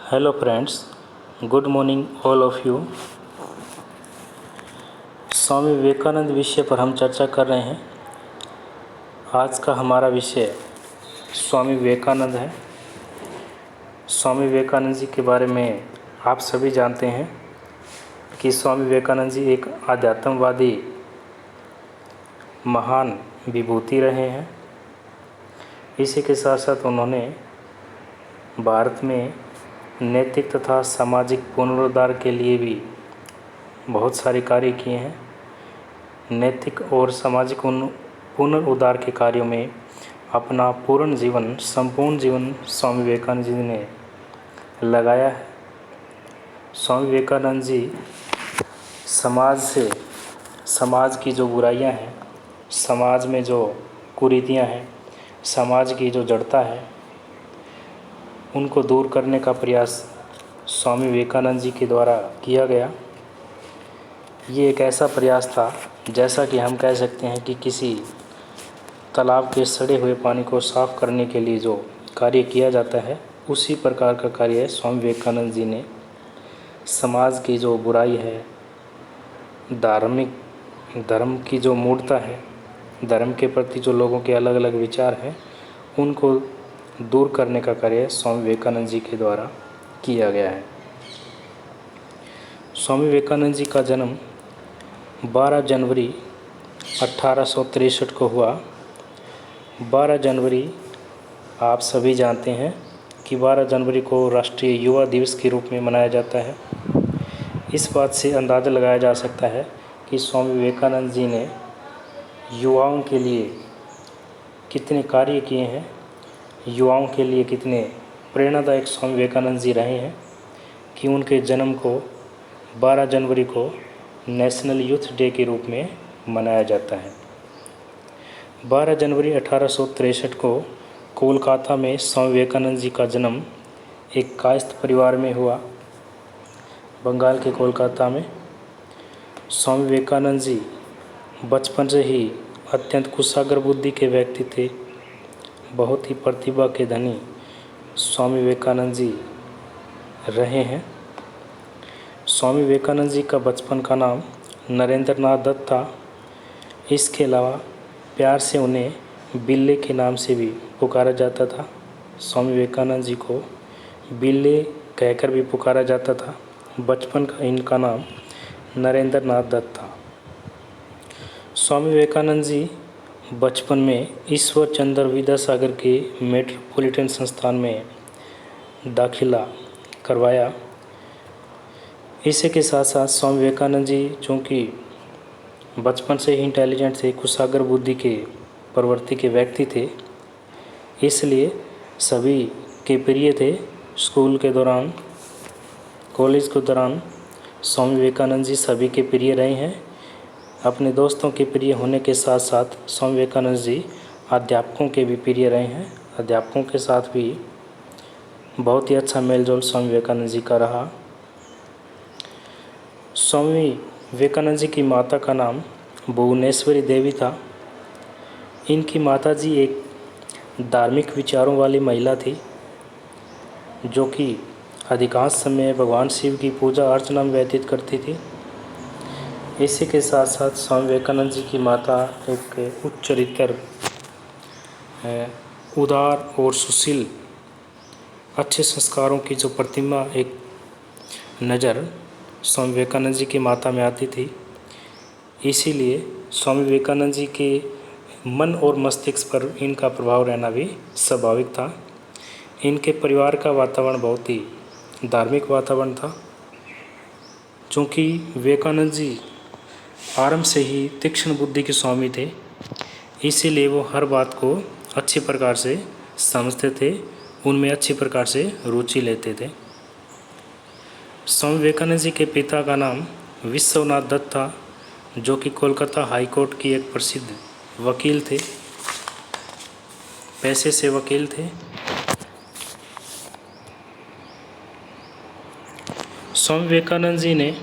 Hello friends, good morning all of you. Swami Vivekananda विषय पर हम चर्चा कर रहे हैं। आज का हमारा विषय स्वामी विवेकानंद है। स्वामी विवेकानंद जी के बारे में आप सभी जानते हैं कि स्वामी विवेकानंद जी एक आध्यात्मवादी महान विभूति रहे हैं। इसी के साथ साथ उन्होंने भारत में नैतिक तथा सामाजिक पुनरुद्धार के लिए भी बहुत सारे कार्य किए हैं। नैतिक और सामाजिक पुनरुद्धार के कार्यों में अपना संपूर्ण जीवन स्वामी विवेकानंद जी ने लगाया है। स्वामी विवेकानंद जी समाज की जो बुराइयां हैं, समाज में जो कुरीतियां हैं, समाज की जो जड़ता है, उनको दूर करने का प्रयास स्वामी विवेकानंद जी के द्वारा किया गया। ये एक ऐसा प्रयास था जैसा कि हम कह सकते हैं कि किसी तालाब के सड़े हुए पानी को साफ़ करने के लिए जो कार्य किया जाता है, उसी प्रकार का कार्य स्वामी विवेकानंद जी ने समाज की जो बुराई है, धर्म की जो मूढ़ता है, धर्म के प्रति जो लोगों के अलग अलग विचार हैं, उनको दूर करने का कार्य स्वामी विवेकानंद जी के द्वारा किया गया है। स्वामी विवेकानंद जी का जन्म 12 जनवरी 1863 को हुआ। 12 जनवरी आप सभी जानते हैं कि 12 जनवरी को राष्ट्रीय युवा दिवस के रूप में मनाया जाता है। इस बात से अंदाज़ा लगाया जा सकता है कि स्वामी विवेकानंद जी ने युवाओं के लिए कितने कार्य किए हैं, युवाओं के लिए कितने प्रेरणादायक स्वामी विवेकानंद जी रहे हैं कि उनके जन्म को 12 जनवरी को नेशनल यूथ डे के रूप में मनाया जाता है। 12 जनवरी 1863 को कोलकाता में स्वामी विवेकानंद जी का जन्म एक कायस्थ परिवार में हुआ। बंगाल के कोलकाता में स्वामी विवेकानंद जी बचपन से ही अत्यंत कुशाग्र बुद्धि के व्यक्ति थे। बहुत ही प्रतिभा के धनी स्वामी विवेकानंद जी रहे हैं। स्वामी विवेकानंद जी का बचपन का नाम नरेंद्र नाथ दत्त था। इसके अलावा प्यार से उन्हें बिल्ले के नाम से भी पुकारा जाता था। स्वामी विवेकानंद जी को बिल्ले कहकर भी पुकारा जाता था। बचपन का इनका नाम नरेंद्र नाथ दत्त था। स्वामी विवेकानंद जी बचपन में ईश्वर चंद्र विद्यासागर के मेट्रोपॉलिटन संस्थान में दाखिला करवाया। इसी के साथ साथ स्वामी विवेकानंद जी चूँकि बचपन से ही इंटेलिजेंट थे, कुशाग्र बुद्धि के प्रवृत्ति के व्यक्ति थे, इसलिए सभी के प्रिय थे। स्कूल के दौरान, कॉलेज के दौरान स्वामी विवेकानंद जी सभी के प्रिय रहे हैं। अपने दोस्तों के प्रिय होने के साथ साथ स्वामी विवेकानंद जी अध्यापकों के भी प्रिय रहे हैं। अध्यापकों के साथ भी बहुत ही अच्छा मेलजोल स्वामी विवेकानंद जी का रहा। स्वामी विवेकानंद जी की माता का नाम भुवनेश्वरी देवी था। इनकी माता जी एक धार्मिक विचारों वाली महिला थी, जो कि अधिकांश समय भगवान शिव की पूजा अर्चना में व्यतीत करती थी। इसी के साथ साथ स्वामी विवेकानंद जी की माता एक उच्च चरित्र, उदार और सुशील, अच्छे संस्कारों की जो प्रतिमा एक नज़र स्वामी विवेकानंद जी की माता में आती थी। इसीलिए स्वामी विवेकानंद जी के मन और मस्तिष्क पर इनका प्रभाव रहना भी स्वाभाविक था। इनके परिवार का वातावरण बहुत ही धार्मिक वातावरण था। चूँकि विवेकानंद जी आरंभ से ही तीक्ष्ण बुद्धि के स्वामी थे, इसीलिए वो हर बात को अच्छी प्रकार से समझते थे, उनमें अच्छी प्रकार से रुचि लेते थे। स्वामी विवेकानंद जी के पिता का नाम विश्वनाथ दत्त था, जो कि कोलकाता हाई कोर्ट की एक प्रसिद्ध वकील थे, पेशे से वकील थे। स्वामी विवेकानंद जी ने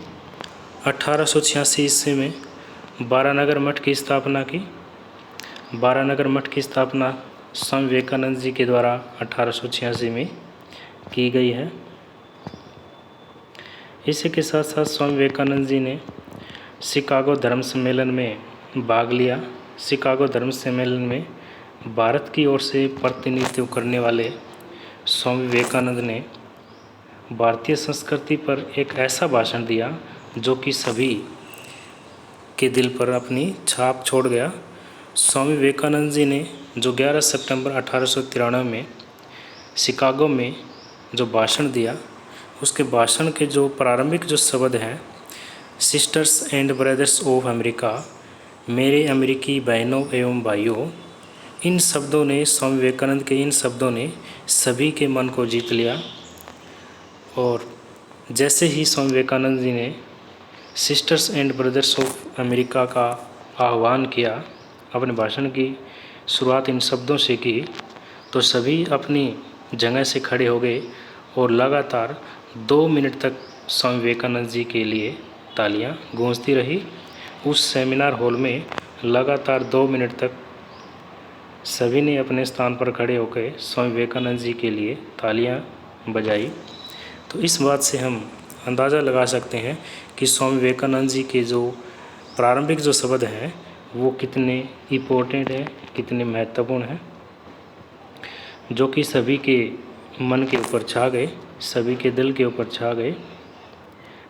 1886 ईस्वी में बारानगर मठ की स्थापना की। बारानगर मठ की स्थापना स्वामी विवेकानंद जी के द्वारा 1886 में की गई है। इसी के साथ साथ स्वामी विवेकानंद जी ने शिकागो धर्म सम्मेलन में भाग लिया। शिकागो धर्म सम्मेलन में भारत की ओर से प्रतिनिधित्व करने वाले स्वामी विवेकानंद ने भारतीय संस्कृति पर एक ऐसा भाषण दिया जो कि सभी के दिल पर अपनी छाप छोड़ गया। स्वामी विवेकानंद जी ने जो 11 सितंबर 1893 में शिकागो में जो भाषण दिया, उसके भाषण के जो प्रारंभिक जो शब्द हैं, sisters and brothers of America, मेरे अमेरिकी बहनों एवं भाइयों, इन शब्दों ने, स्वामी विवेकानंद के इन शब्दों ने सभी के मन को जीत लिया। और जैसे ही स्वामी विवेकानंद जी ने sisters and brothers of America का आह्वान किया, अपने भाषण की शुरुआत इन शब्दों से की, तो सभी अपनी जगह से खड़े हो गए और लगातार 2 मिनट तक स्वामी विवेकानंद जी के लिए तालियां गूंजती रही। उस सेमिनार हॉल में लगातार 2 मिनट तक सभी ने अपने स्थान पर खड़े होकर स्वामी विवेकानंद जी के लिए तालियां बजाई। तो इस बात से हम अंदाज़ा लगा सकते हैं कि स्वामी विवेकानंद जी के जो प्रारंभिक जो शब्द हैं वो कितने इम्पोर्टेंट हैं, कितने महत्वपूर्ण हैं, जो कि सभी के मन के ऊपर छा गए, सभी के दिल के ऊपर छा गए,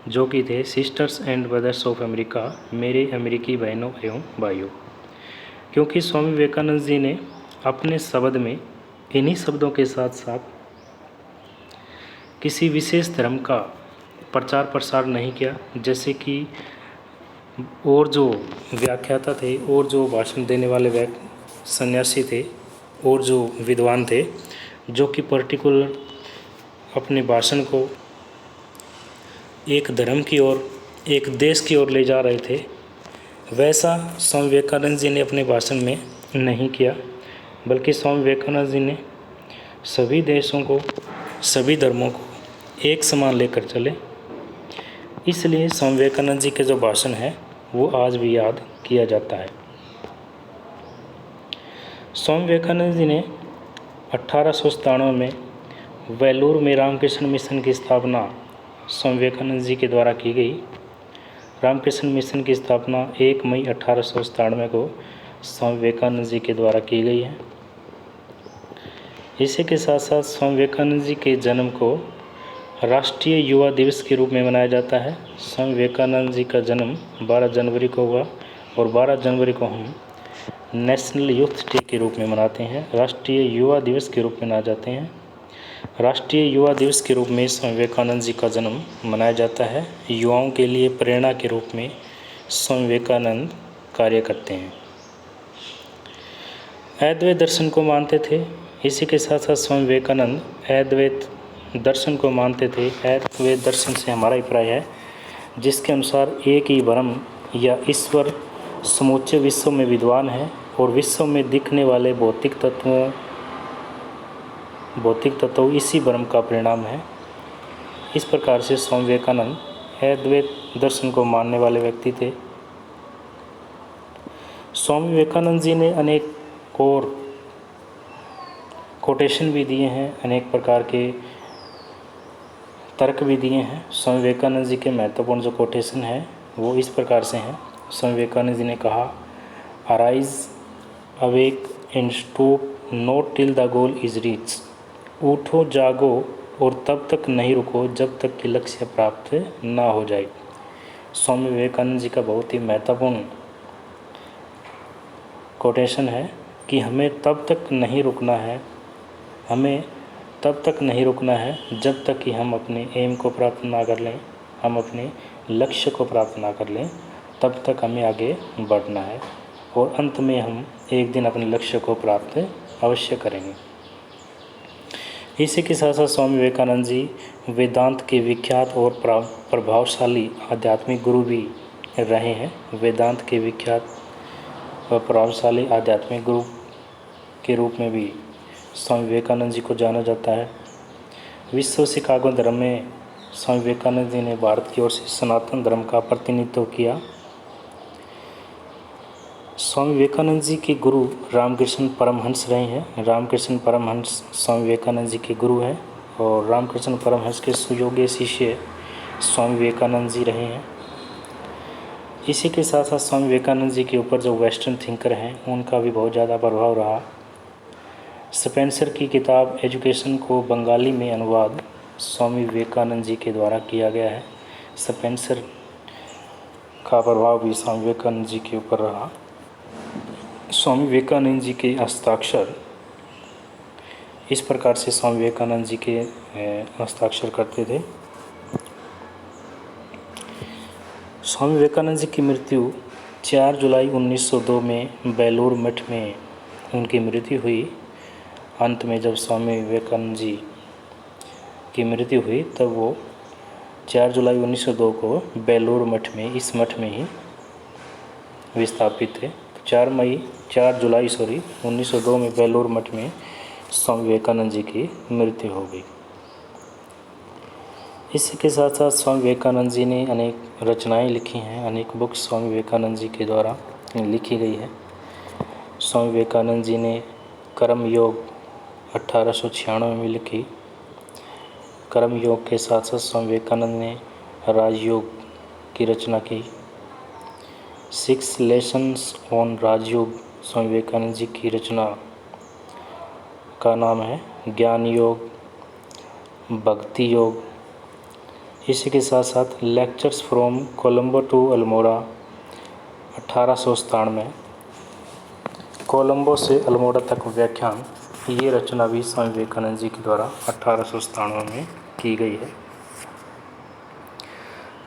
जो कि थे sisters and brothers of America, मेरे अमेरिकी बहनों एवं भाइयों। क्योंकि स्वामी विवेकानंद जी ने अपने शब्द में इन्हीं शब्दों के साथ साथ किसी विशेष धर्म का प्रचार प्रसार नहीं किया, जैसे कि और जो व्याख्याता थे और जो भाषण देने वाले सन्यासी थे और जो विद्वान थे, जो कि पर्टिकुलर अपने भाषण को एक धर्म की ओर, एक देश की ओर ले जा रहे थे, वैसा स्वामी विवेकानंद जी ने अपने भाषण में नहीं किया, बल्कि स्वामी विवेकानंद जी ने सभी देशों को, सभी धर्मों को एक समान लेकर चले। इसलिए स्वामी विवेकानंद जी के जो भाषण है वो आज भी याद किया जाता है। स्वामी विवेकानंद जी ने 1897 में वेलूर में रामकृष्ण मिशन की स्थापना स्वामी विवेकानंद जी के द्वारा की गई। रामकृष्ण मिशन की स्थापना 1 मई 1897 को स्वामी विवेकानंद जी के द्वारा की गई है। इसी के साथ साथ स्वामी विवेकानंद जी के जन्म को राष्ट्रीय युवा दिवस के रूप में मनाया जाता है। स्वामी विवेकानंद जी का जन्म 12 जनवरी को हुआ और 12 जनवरी को हम नेशनल यूथ डे के रूप में मनाते हैं, राष्ट्रीय युवा दिवस के रूप में मनाए जाते हैं। राष्ट्रीय युवा दिवस के रूप में स्वामी विवेकानंद जी का जन्म मनाया जाता है। युवाओं के लिए प्रेरणा के रूप में स्वामी विवेकानंद कार्य करते हैं। अद्वैत दर्शन को मानते थे। इसी के साथ साथ स्वामी विवेकानंद अद्वैत दर्शन को मानते थे। अद्वैत दर्शन से हमारा अभिप्राय है जिसके अनुसार एक ही ब्रह्म या ईश्वर समूचे विश्व में विद्वान है और विश्व में दिखने वाले भौतिक तत्व इसी ब्रह्म का परिणाम है। इस प्रकार से स्वामी विवेकानंद अद्वैत दर्शन को मानने वाले व्यक्ति थे। स्वामी विवेकानंद जी ने अनेक और कोटेशन भी दिए हैं, अनेक प्रकार के तर्क भी दिए हैं। स्वामी विवेकानंद जी के महत्वपूर्ण जो कोटेशन है वो इस प्रकार से हैं। स्वामी विवेकानंद जी ने कहा, arise awake and stop not till the goal is reach. उठो जागो और तब तक नहीं रुको जब तक कि लक्ष्य प्राप्त ना हो जाए। स्वामी विवेकानंद जी का बहुत ही महत्वपूर्ण कोटेशन है कि हमें तब तक नहीं रुकना है, हमें तब तक नहीं रुकना है जब तक कि हम अपने एम को प्राप्त ना कर लें, हम अपने लक्ष्य को प्राप्त ना कर लें, तब तक हमें आगे बढ़ना है और अंत में हम एक दिन अपने लक्ष्य को प्राप्त अवश्य करेंगे। इसी के साथ साथ स्वामी विवेकानंद जी वेदांत के विख्यात और प्रभावशाली आध्यात्मिक गुरु भी रहे हैं। वेदांत के विख्यात और प्रभावशाली आध्यात्मिक गुरु के रूप में भी स्वामी विवेकानंद जी को जाना जाता है। विश्व शिकागो धर्म में स्वामी विवेकानंद जी ने भारत की ओर से सनातन धर्म का प्रतिनिधित्व किया। स्वामी विवेकानंद जी के गुरु रामकृष्ण परमहंस रहे हैं। रामकृष्ण परमहंस स्वामी विवेकानंद जी के गुरु हैं और रामकृष्ण परमहंस के सुयोग्य शिष्य स्वामी विवेकानंद जी रहे हैं। इसी के साथ साथ स्वामी विवेकानंद जी के ऊपर जो वेस्टर्न थिंकर हैं उनका भी बहुत ज़्यादा प्रभाव रहा। स्पेंसर की किताब एजुकेशन को बंगाली में अनुवाद स्वामी विवेकानंद जी के द्वारा किया गया है। स्पेंसर का प्रभाव भी स्वामी विवेकानंद जी के ऊपर रहा। स्वामी विवेकानंद जी के हस्ताक्षर इस प्रकार से स्वामी विवेकानंद जी के हस्ताक्षर करते थे। स्वामी विवेकानंद जी की मृत्यु 4 जुलाई 1902 में बेलूर मठ में उनकी मृत्यु हुई। अंत में जब स्वामी विवेकानंद जी की मृत्यु हुई तब वो 4 जुलाई 1902 को बेलूर मठ में, इस मठ में ही विस्थापित थे। 4 जुलाई 1902 में बेलूर मठ में स्वामी विवेकानंद जी की मृत्यु हो गई। इसी के साथ साथ स्वामी विवेकानंद जी ने अनेक रचनाएं लिखी हैं, अनेक बुक्स स्वामी विवेकानंद जी के द्वारा लिखी गई है। स्वामी विवेकानंद जी ने कर्म योग 1896 में लिखी। कर्म योग के साथ साथ स्वामी विवेकानंद ने राजयोग की रचना की। 6 लेसन्स ऑन राजयोग स्वामी विवेकानंद जी की रचना का नाम है ज्ञान योग, भक्ति योग। इसी के साथ साथ lectures from Colombo to Almora 1897, Colombo से अल्मोड़ा तक व्याख्यान, ये रचना भी स्वामी विवेकानंद जी के द्वारा 1897 में की गई है।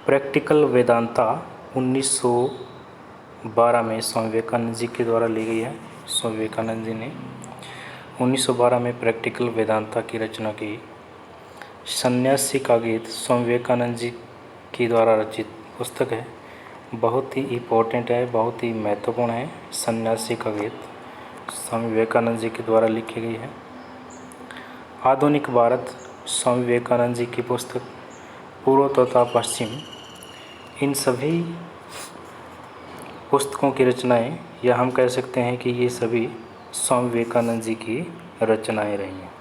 प्रैक्टिकल वेदांता 1912 में स्वामी विवेकानंद जी के द्वारा ली गई है। स्वामी विवेकानंद जी ने 1912 में प्रैक्टिकल वेदांता की रचना की। सन्यासी का गीत स्वामी विवेकानंद जी के द्वारा रचित पुस्तक है, बहुत ही इम्पोर्टेंट है, बहुत ही महत्वपूर्ण है। सन्यासी का गीत स्वामी विवेकानंद जी के द्वारा लिखी गई है। आधुनिक भारत स्वामी विवेकानंद जी की पुस्तक, पूर्व तथा पश्चिम, इन सभी पुस्तकों की रचनाएं, या हम कह सकते हैं कि ये सभी स्वामी विवेकानंद जी की रचनाएं रही हैं।